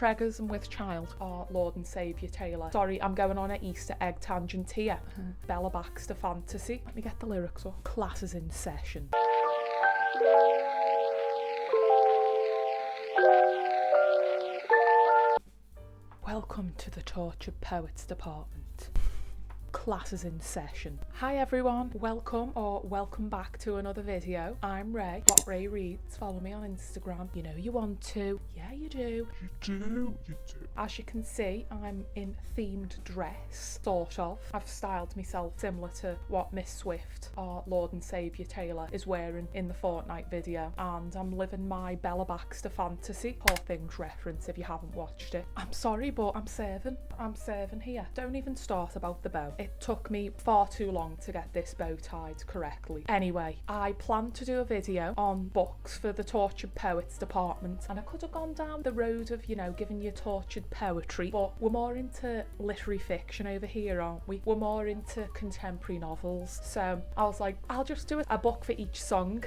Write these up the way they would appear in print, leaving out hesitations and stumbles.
Preggers and with child, our Lord and Saviour Taylor. Sorry, I'm going on an Easter egg tangent here. Bella Baxter fantasy. Let me get the lyrics up. Classes in session. Welcome to the Tortured Poets department. Classes in session. Hi everyone, welcome back to another video. I'm Ray, what Ray reads. Follow me on Instagram. You know you want to. Yeah, you do. You do. As you can see, I'm in themed dress, sort of. I've styled myself similar to what Miss Swift, our Lord and Saviour Taylor, is wearing in the Fortnite video, and I'm living my Bella Baxter fantasy. Poor Things reference if you haven't watched it. I'm sorry, but I'm serving here. Don't even start about the bow. It took me far too long to get this bow tied correctly. Anyway, I planned to do a video on books for the Tortured Poets department, and I could have gone down the road of, you know, giving you tortured poetry, but we're more into literary fiction over here, aren't we? We're more into contemporary novels. So I was like, I'll just do a book for each song.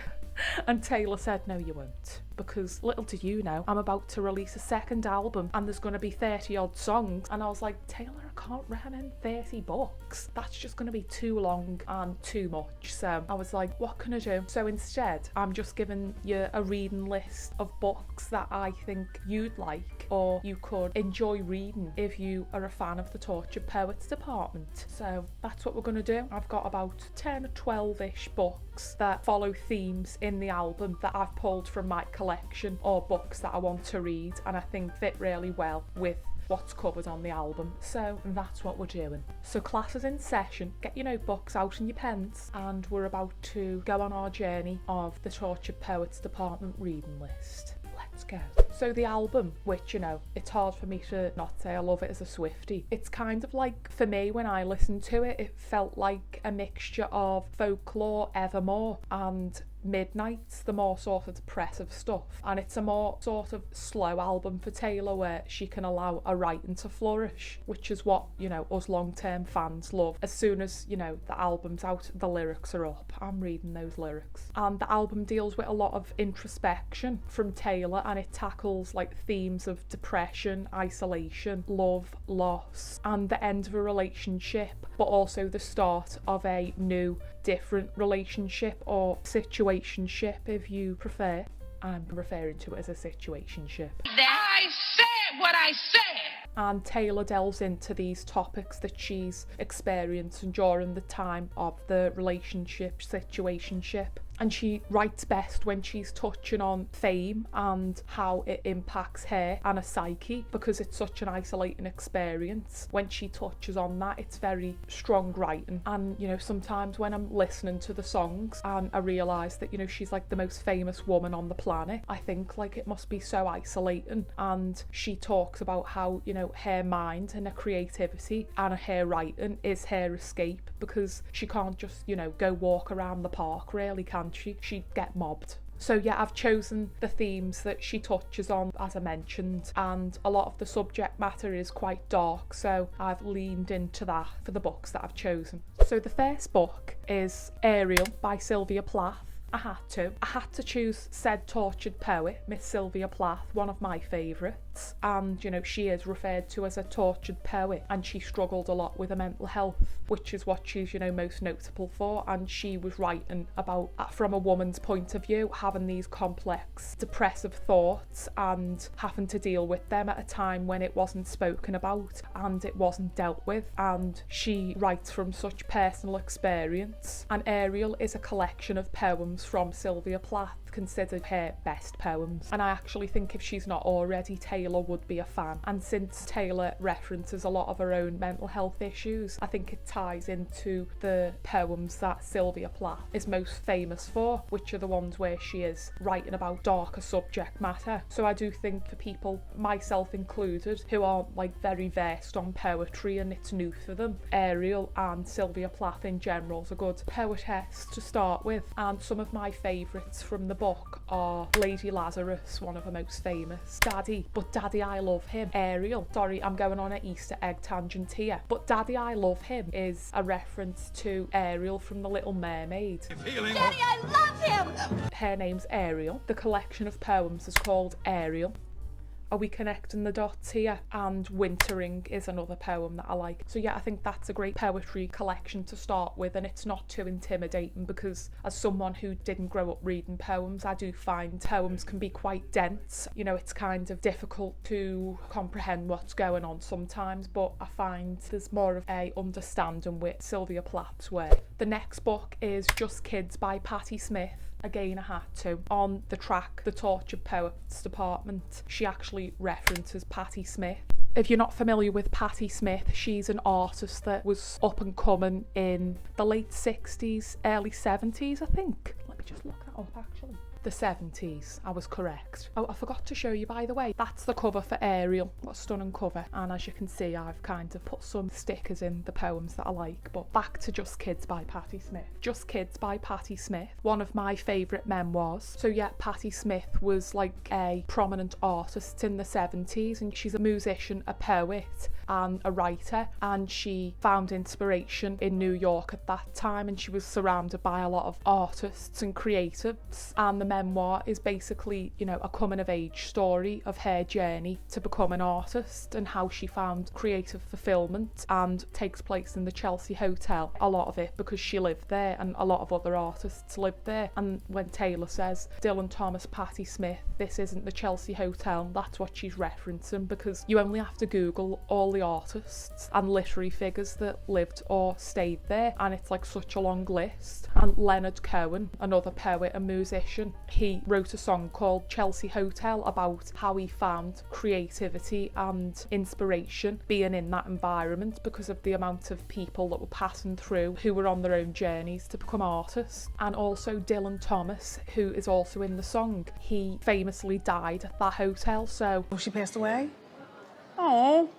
And Taylor said, no you won't, because little did you know, I'm about to release a second album and there's going to be 30 odd songs. And I was like, Taylor, I can't recommend 30 books. That's just going to be too long and too much. So I was like, what can I do? So instead, I'm just giving you a reading list of books that I think you'd like or you could enjoy reading if you are a fan of the Tortured Poets department. So that's what we're going to do. I've got about 10 or 12-ish books that follow themes in the album that I've pulled from my collection, or books that I want to read and I think fit really well with what's covered on the album. So that's what we're doing. So classes in session, get your notebooks out and your pens, and we're about to go on our journey of the Tortured Poets department reading list. Let's go. So the album, which, you know, it's hard for me to not say I love it as a Swiftie. It's kind of like, for me, when I listened to it, it felt like a mixture of Folklore, Evermore and Midnights, the more sort of depressive stuff. And it's a more sort of slow album for Taylor where she can allow her writing to flourish, which is what, you know, us long-term fans love. As soon as, you know, the album's out, the lyrics are up. I'm reading those lyrics. And the album deals with a lot of introspection from Taylor, and it tackles like themes of depression, isolation, love, loss, and the end of a relationship, but also the start of a new, different relationship or situationship if you prefer. I'm referring to it as a situationship. I said what I said! And Taylor delves into these topics that she's experienced during the time of the relationship, situationship. And she writes best when she's touching on fame and how it impacts her and her psyche, because it's such an isolating experience. When she touches on that, it's very strong writing. And, you know, sometimes when I'm listening to the songs and I realise that, you know, she's like the most famous woman on the planet, I think like it must be so isolating. And she talks about how, you know, her mind and her creativity and her writing is her escape, because she can't just, you know, go walk around the park really, can she? She'd get mobbed. So yeah, I've chosen the themes that she touches on, as I mentioned, and a lot of the subject matter is quite dark, so I've leaned into that for the books that I've chosen. So the first book is Ariel by Sylvia Plath. I had to choose said tortured poet, Miss Sylvia Plath, one of my favourites. And, you know, she is referred to as a tortured poet, and she struggled a lot with her mental health, which is what she's, you know, most notable for. And she was writing about, from a woman's point of view, having these complex depressive thoughts and having to deal with them at a time when it wasn't spoken about and it wasn't dealt with. And she writes from such personal experience. And Ariel is a collection of poems from Sylvia Plath, considered her best poems. And I actually think if she's not already, Taylor would be a fan. And since Taylor references a lot of her own mental health issues, I think it ties into the poems that Sylvia Plath is most famous for, which are the ones where she is writing about darker subject matter. So I do think for people, myself included, who aren't like very versed on poetry and it's new for them, Ariel and Sylvia Plath in general is a good poetess to start with. And some of my favourites from the book are Lady Lazarus, one of her most famous, Daddy, but Daddy I Love Him, Ariel. Sorry, I'm going on an Easter egg tangent here, but Daddy I Love Him is a reference to Ariel from The Little Mermaid. Daddy I love him! Her name's Ariel. The collection of poems is called Ariel. are we connecting the dots here? And Wintering is another poem that I like. So yeah, I think that's a great poetry collection to start with, and it's not too intimidating because as someone who didn't grow up reading poems, I do find poems can be quite dense. You know, it's kind of difficult to comprehend what's going on sometimes, but I find there's more of a understanding with Sylvia Plath's way. The next book is Just Kids by Patti Smith. Again, I had to. On the track, The Tortured Poets Department, she actually references Patti Smith. If you're not familiar with Patti Smith, she's an artist that was up and coming in the late 60s, early 70s, I think. Let me just look that up, actually. The 70s, I was correct. Oh, I forgot to show you, by the way, that's the cover for Ariel. What a stunning cover. And as you can see, I've kind of put some stickers in the poems that I like. But back to Just Kids by Patti Smith. Just Kids by Patti Smith, one of my favourite memoirs. So yeah, Patti Smith was like a prominent artist in the 70s, and she's a musician, a poet and a writer, and she found inspiration in New York at that time, and she was surrounded by a lot of artists and creatives, and the memoir is basically, you know, a coming of age story of her journey to become an artist and how she found creative fulfillment, and takes place in the Chelsea Hotel, a lot of it because she lived there and a lot of other artists lived there. And when Taylor says Dylan Thomas, Patti Smith, this isn't the Chelsea Hotel, that's what she's referencing, because you only have to Google all the artists and literary figures that lived or stayed there, and it's like such a long list. And Leonard Cohen, another poet and musician, he wrote a song called Chelsea Hotel about how he found creativity and inspiration being in that environment because of the amount of people that were passing through who were on their own journeys to become artists. And also Dylan Thomas, who is also in the song, he famously died at that hotel. So she passed away? Oh.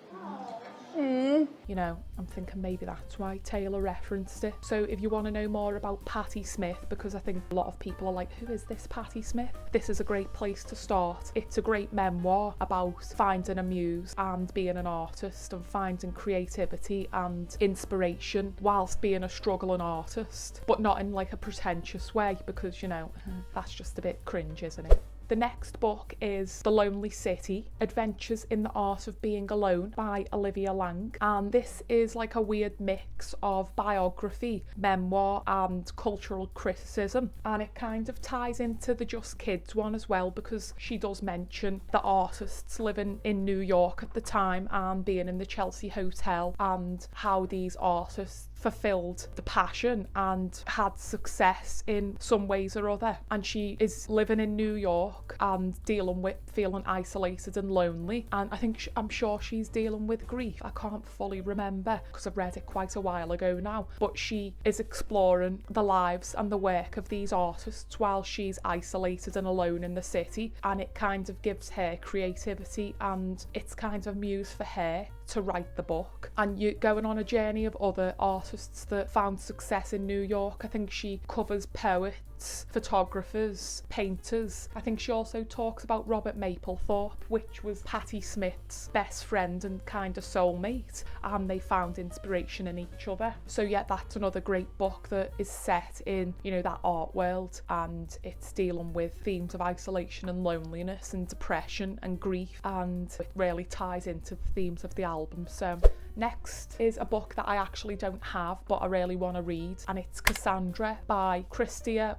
You know, I'm thinking maybe that's why Taylor referenced it. So if you want to know more about Patti Smith, because I think a lot of people are like, who is this Patti Smith? This is a great place to start. It's a great memoir about finding a muse and being an artist and finding creativity and inspiration whilst being a struggling artist, but not in like a pretentious way, because, you know, that's just a bit cringe, isn't it? The next book is The Lonely City, Adventures in the Art of Being Alone by Olivia Laing. And this is like a weird mix of biography, memoir and cultural criticism. And it kind of ties into the Just Kids one as well, because she does mention the artists living in New York at the time and being in the Chelsea Hotel, and how these artists fulfilled the passion and had success in some ways or other. And she is living in New York and dealing with feeling isolated and lonely, and I think I'm sure she's dealing with grief. I can't fully remember because I've read it quite a while ago now, but she is exploring the lives and the work of these artists while she's isolated and alone in the city, and it kind of gives her creativity, and it's kind of muse for her to write the book. And you're going on a journey of other artists that found success in New York. I think she covers poets, photographers, painters. I think she also talks about Robert Mapplethorpe, which was Patti Smith's best friend and kind of soulmate, and they found inspiration in each other. So yeah, that's another great book that is set in, you know, that art world, and it's dealing with themes of isolation and loneliness and depression and grief, and it really ties into the themes of the album. So next is a book that I actually don't have but I really want to read, and it's Cassandra by Cristia,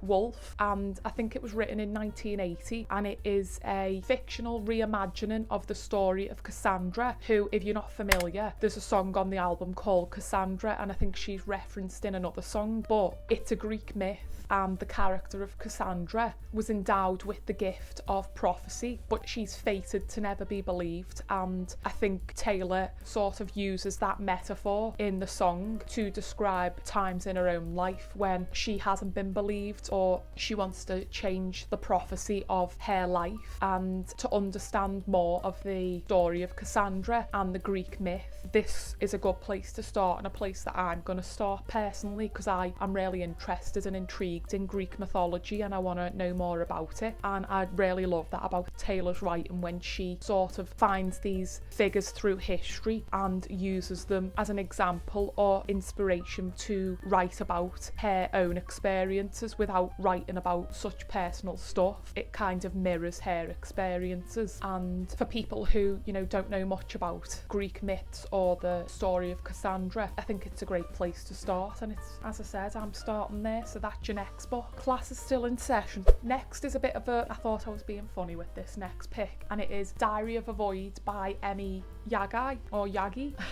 and I think it was written in 1980, and it is a fictional reimagining of the story of Cassandra, who, if you're not familiar, there's a song on the album called Cassandra, and I think she's referenced in another song, but it's a Greek myth, and the character of Cassandra was endowed with the gift of prophecy, but she's fated to never be believed. And I think Taylor sort of uses that metaphor in the song to describe times in her own life when she hasn't been believed, or she wants to change the prophecy of her life. And to understand more of the story of Cassandra and the Greek myth, this is a good place to start, and a place that I'm going to start personally, because I am really interested and intrigued in Greek mythology and I want to know more about it. And I really love that about Taylor's writing, when she sort of finds these figures through history and uses uses them as an example or inspiration to write about her own experiences without writing about such personal stuff. It kind of mirrors her experiences, and for people who, you know, don't know much about Greek myths or the story of Cassandra, I think it's a great place to start, and it's, as I said, I'm starting there, so that's your next book. Class is still in session. Next is a bit of a, I thought I was being funny with this next pick, and it is Diary of a Void by Emmy Yagi.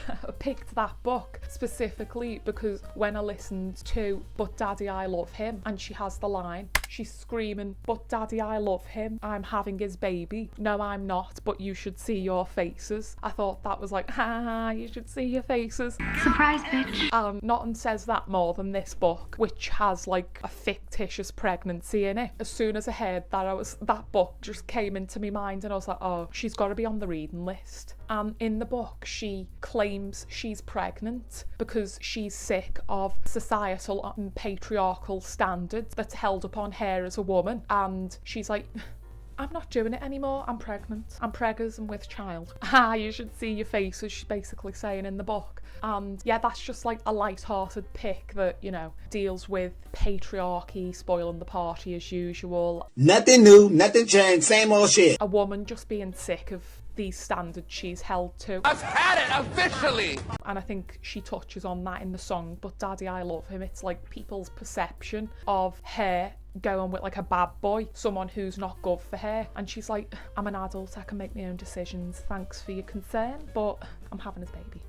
I picked that book specifically because when I listened to But Daddy I Love Him, and she has the line, she's screaming, "But Daddy I love him, I'm having his baby. No I'm not, but you should see your faces." I thought that was like, ha, you should see your faces. Surprise, bitch. Nothing says that more than this book, which has like a fictitious pregnancy in it. As soon as I heard that, that book just came into my mind, and I was like, oh, she's got to be on the reading list. And in the book, she claims she's pregnant because she's sick of societal and patriarchal standards that's held upon her as a woman. And she's like, I'm not doing it anymore. I'm pregnant. I'm preggers and with child. You should see your face, as she's basically saying in the book. And yeah, that's just like a light-hearted pick that, you know, deals with patriarchy, spoiling the party as usual. Nothing new, nothing changed, same old shit. A woman just being sick of these standards she's held to. I've had it officially! And I think she touches on that in the song But Daddy I Love Him. It's like people's perception of her going with like a bad boy, someone who's not good for her, and she's like, I'm an adult, I can make my own decisions, thanks for your concern, but I'm having his baby.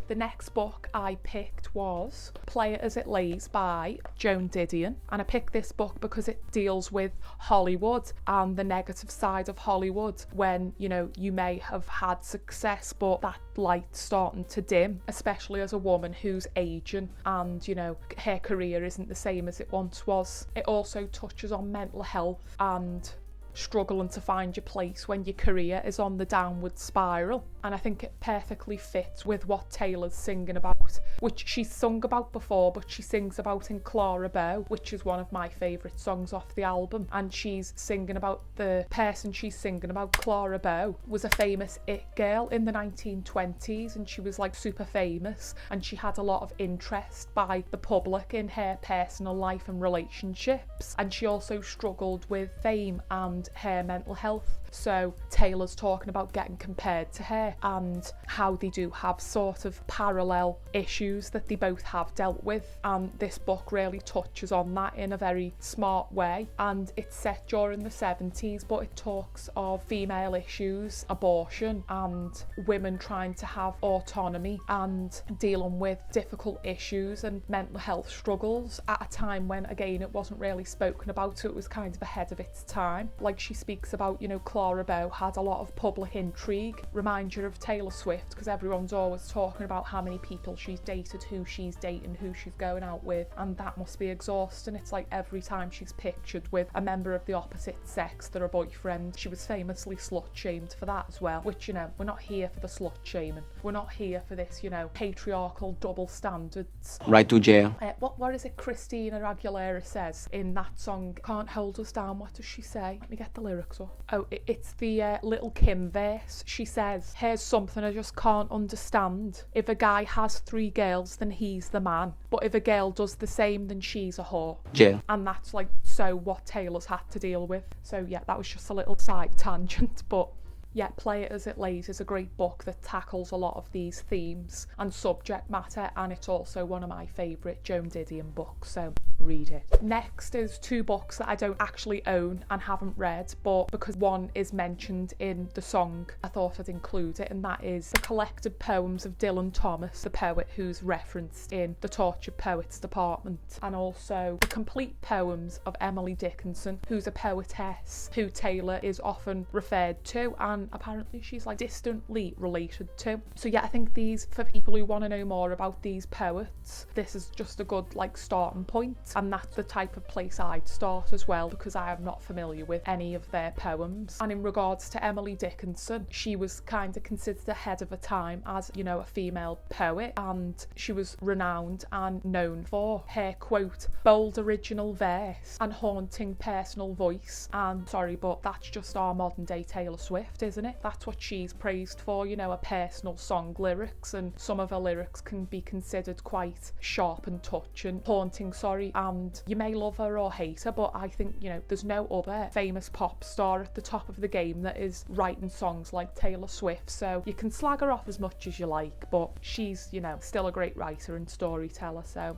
The next book I picked was Play It As It Lays by Joan Didion, and I picked this book because it deals with Hollywood and the negative side of Hollywood when, you know, you may have had success but that light's starting to dim, especially as a woman who's aging and, you know, her career isn't the same as it once was. It also touches on mental health and struggling to find your place when your career is on the downward spiral, and I think it perfectly fits with what Taylor's singing about, which she's sung about before but she sings about in Clara Bow, which is one of my favourite songs off the album, and she's singing about the person she's singing about. Clara Bow was a famous it girl in the 1920s, and she was like super famous, and she had a lot of interest by the public in her personal life and relationships, and she also struggled with fame and her mental health. So Taylor's talking about getting compared to her and how they do have sort of parallel issues that they both have dealt with, and this book really touches on that in a very smart way. And it's set during the 70s, but it talks of female issues, abortion, and women trying to have autonomy and dealing with difficult issues and mental health struggles at a time when, again, it wasn't really spoken about, so it was kind of ahead of its time. Like she speaks about, you know, Clara Bow had a lot of public intrigue. Reminds you of Taylor Swift, because everyone's always talking about how many people she's dated, who she's dating, who she's going out with, and that must be exhausting. It's like every time she's pictured with a member of the opposite sex, they're a boyfriend. She was famously slut-shamed for that as well, which, you know, we're not here for the slut-shaming. We're not here for this, you know, patriarchal double standards. Right to jail. What is it Christina Aguilera says in that song, Can't Hold Us Down? What does she say? Let me get the lyrics up. Oh, it's the Little Kim verse. She says, here's something I just can't understand. If a guy has 3 girls, then he's the man. But if a girl does the same, then she's a whore. Jail. And that's like so what Taylor's had to deal with. So yeah, that was just a little side tangent, but yeah, Play It As It Lays is a great book that tackles a lot of these themes and subject matter, and it's also one of my favourite Joan Didion books, so read it. Next is 2 books that I don't actually own and haven't read, but because one is mentioned in the song, I thought I'd include it, and that is the collected poems of Dylan Thomas, the poet who's referenced in the Tortured Poets department, and also the complete poems of Emily Dickinson, who's a poetess who Taylor is often referred to, and apparently she's like distantly related to. So yeah, I think these, for people who want to know more about these poets, this is just a good like starting point. and that's the type of place I'd start as well, because I am not familiar with any of their poems. And in regards to Emily Dickinson, she was kind of considered ahead of her time as, you know, a female poet, and she was renowned and known for her, quote, bold original verse and haunting personal voice. And sorry, but that's just our modern day Taylor Swift, isn't it? That's what she's praised for, you know, her personal song lyrics, and some of her lyrics can be considered quite sharp and touching, haunting, and you may love her or hate her, but I think, you know, there's no other famous pop star at the top of the game that is writing songs like Taylor Swift. So you can slag her off as much as you like, but she's, you know, still a great writer and storyteller. So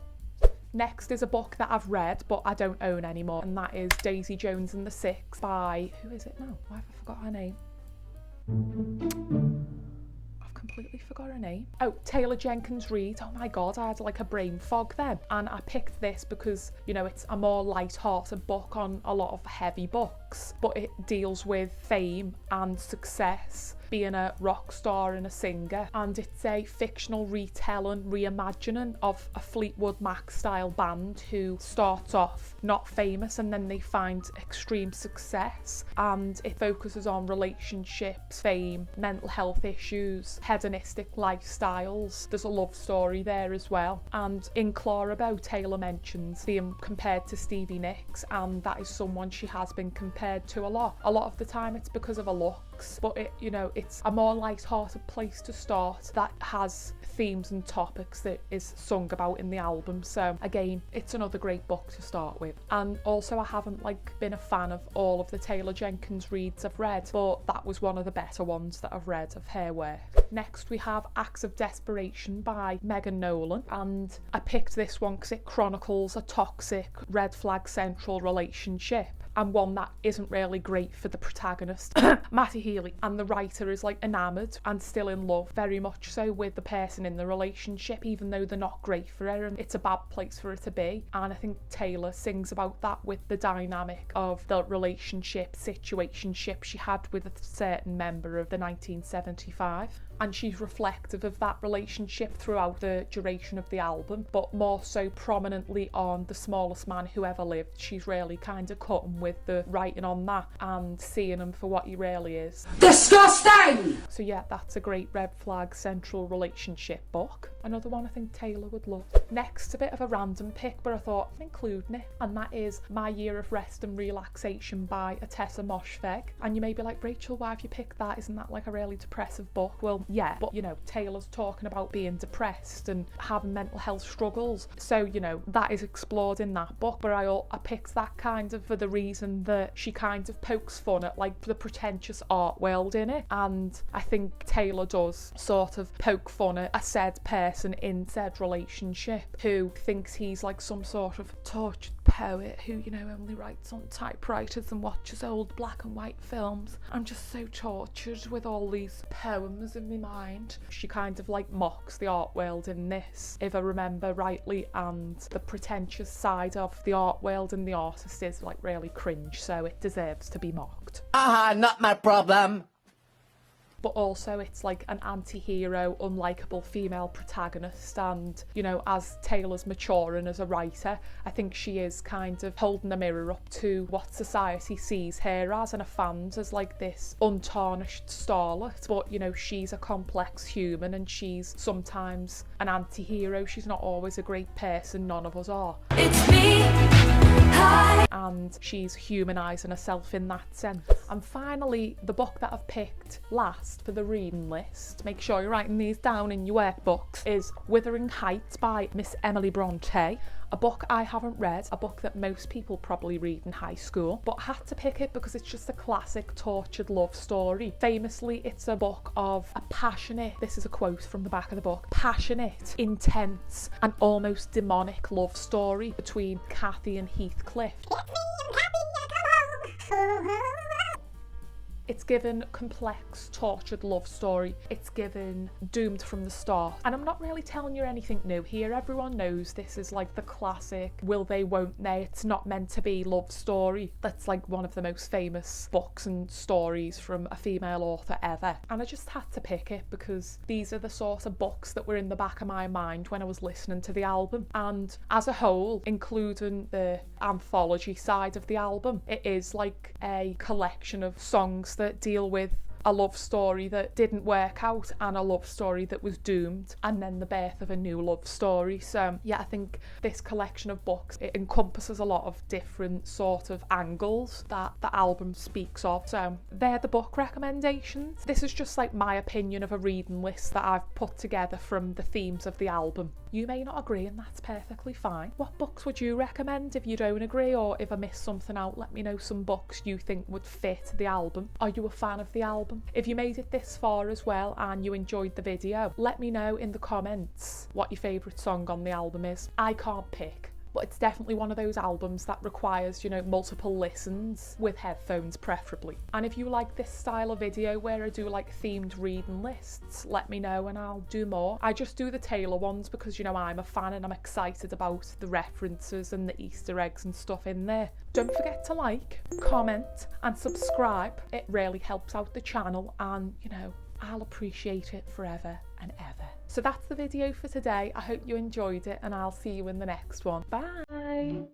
next is a book that I've read but I don't own anymore, and that is Daisy Jones and the Six by, who is it now? Why have I forgot her name? Completely forgot her name. Oh, Taylor Jenkins Reid. Oh my god, I had like a brain fog then. And I picked this because, you know, it's a more light-hearted book on a lot of heavy books, but it deals with fame and success, being a rock star and a singer, and it's a fictional retelling, reimagining of a Fleetwood Mac style band who starts off not famous and then they find extreme success, and it focuses on relationships, fame, mental health issues, hedonistic lifestyles. There's a love story there as well, and in Clarabelle, Taylor mentions being compared to Stevie Nicks, and that is someone she has been compared to a lot of the time. It's because of her looks, but it, you know, it's a more light-hearted place to start that has themes and topics that is sung about in the album. So again, it's another great book to start with. And also, I haven't been a fan of all of the Taylor Jenkins Reads I've read, but that was one of the better ones that I've read of her work. Next we have Acts of Desperation by Megan Nolan, and I picked this one because it chronicles a toxic red flag central relationship, and one that isn't really great for the protagonist, Matty Healy, and the writer is enamoured and still in love, very much so, with the person in the relationship, even though they're not great for her, and it's a bad place for her to be. And I think Taylor sings about that with the dynamic of the relationship, situationship she had with a certain member of the 1975. And she's reflective of that relationship throughout the duration of the album, but more so prominently on The Smallest Man Who Ever Lived. She's really kind of cutting with the writing on that and seeing him for what he really is. Disgusting! So yeah, that's a great red flag central relationship book. Another one I think Taylor would love. Next, a bit of a random pick, but I thought I'd including it, and that is My Year of Rest and Relaxation by Atessa Moshfegh. And you may be like, Rachel, why have you picked that? Isn't that a really depressive book? Well, yeah, but you know, Taylor's talking about being depressed and having mental health struggles, so you know, that is explored in that book. But I picked that kind of for the reason that she kind of pokes fun at the pretentious art world in it, and I think Taylor does sort of poke fun at a said person in said relationship who thinks he's some sort of tortured poet who, you know, only writes on typewriters and watches old black and white films. I'm just so tortured with all these poems in my mind. She kind of mocks the art world in this, if I remember rightly, and the pretentious side of the art world and the artist is really cringe, so it deserves to be mocked. Not my problem. But also it's an anti-hero, unlikable female protagonist, and you know, as Taylor's maturing as a writer, I think she is kind of holding the mirror up to what society sees her as and her fans as this untarnished starlet. But you know, she's a complex human and she's sometimes an anti-hero. She's not always a great person, none of us are. It's me. Hi. And she's humanising herself in that sense. And finally, the book that I've picked last for the reading list, make sure you're writing these down in your workbooks, is Wuthering Heights by Miss Emily Bronte. A book I haven't read, a book that most people probably read in high school, but I had to pick it because it's just a classic tortured love story. Famously, it's a book of a passionate, this is a quote from the back of the book, passionate, intense and almost demonic love story between Kathy and Heathcliff. It's given complex, tortured love story. It's given doomed from the start. And I'm not really telling you anything new here. Everyone knows this is like the classic will they, won't they, it's not meant to be love story. That's like one of the most famous books and stories from a female author ever. And I just had to pick it because these are the sort of books that were in the back of my mind when I was listening to the album. And as a whole, including the anthology side of the album, it is like a collection of songs that deal with a love story that didn't work out and a love story that was doomed, and then the birth of a new love story. So yeah, I think this collection of books, it encompasses a lot of different sort of angles that the album speaks of. So they're the book recommendations. This is just like my opinion of a reading list that I've put together from the themes of the album. You may not agree, and that's perfectly fine. What books would you recommend if you don't agree, or if I missed something out, let me know some books you think would fit the album. Are you a fan of the album? If you made it this far as well and you enjoyed the video, let me know in the comments what your favourite song on the album is. I can't pick, but it's definitely one of those albums that requires, you know, multiple listens with headphones preferably. And if you like this style of video where I do like themed reading lists, let me know and I'll do more. I just do the Taylor ones because, you know, I'm a fan and I'm excited about the references and the Easter eggs and stuff in there. Don't forget to like, comment and subscribe. It really helps out the channel and, you know, I'll appreciate it forever and ever. So that's the video for today. I hope you enjoyed it and I'll see you in the next one. Bye!